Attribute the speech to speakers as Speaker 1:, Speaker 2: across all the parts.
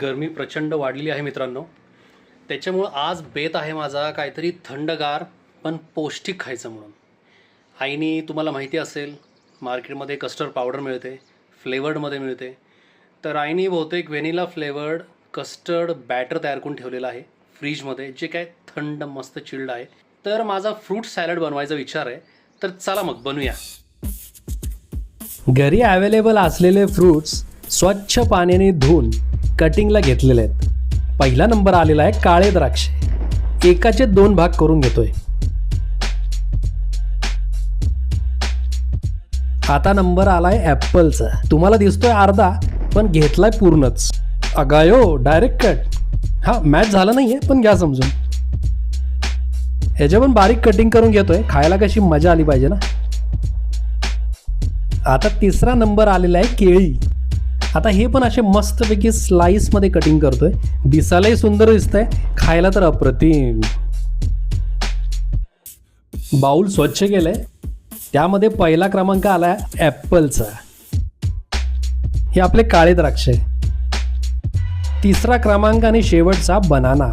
Speaker 1: गरमी प्रचंड वाढलेली आहे मित्रांनो. त्याच्यामुळं आज बेत आहे माझा काहीतरी थंडगार पण पौष्टिक खायचं म्हणून. आईने तुम्हाला माहिती असेल मार्केटमध्ये कस्टर्ड पावडर मिळते, फ्लेवर्डमध्ये मिळते. तर आईने बहुतेक व्हॅनिला फ्लेवर्ड कस्टर्ड बॅटर तयार करून ठेवलेलं आहे फ्रीजमध्ये, जे काय थंड मस्त चिल्ड आहे. तर माझा फ्रूट सॅलड बनवायचा विचार आहे. तर चला मग बनवूया.
Speaker 2: घरी अवेलेबल असलेले फ्रूट्स स्वच्छ पाण्याने धुवून कटिंगला घेतलेले आहेत. पहिला नंबर आलेला आहे काळे द्राक्ष. एकाचे 2 भाग करून घेतोय. आता नंबर आलाय ॲपलचा. तुम्हाला दिसतोय अर्धा पण घेतलाय पूर्णच. अगायो डायरेक्ट कट. हा मॅच झाला नाहीये पण घ्या समजून. ह्याच्या पण बारीक कटिंग करून घेतोय, खायला कशी मजा आली पाहिजे ना. आता तिसरा नंबर आलेला आहे केळी. आता हे पण असे मस्तपैकी स्लाइसमध्ये कटिंग करतोय. दिसायलाही सुंदर दिसतंय, खायला तर अप्रतिम. बाउल स्वच्छ केलंय. त्यामध्ये पहिला क्रमांक आलाय ॲपलचा. हे आपले काळे द्राक्ष आहे. तिसरा क्रमांक आणि शेवटचा बनाना.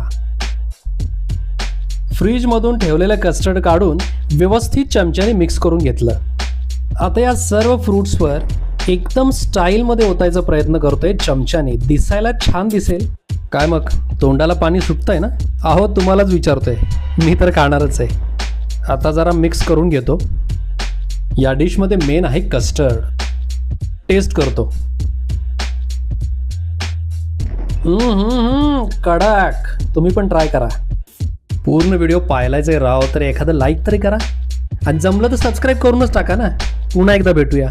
Speaker 2: फ्रीजमधून ठेवलेलं कस्टर्ड काढून व्यवस्थित चमच्याने मिक्स करून घेतलं. आता या सर्व फ्रूट्सवर एकदम स्टाईलमध्ये ओतायचा प्रयत्न करतोय चमच्याने. दिसायला छान दिसेल. काय मग तोंडाला पाणी सुटतंय ना? अहो तुम्हालाच विचारतोय, मी तर खाणारच आहे. आता जरा मिक्स करून घेतो. या डिशमध्ये मेन आहे कस्टर्ड. टेस्ट करतो. कडक. तुम्ही पण ट्राय करा. पूर्ण व्हिडिओ पाहायलाच आहे राव तर एखादं लाईक तरी करा आणि जमलं तर सबस्क्राईब करूनच टाका ना. पुन्हा एकदा भेटूया.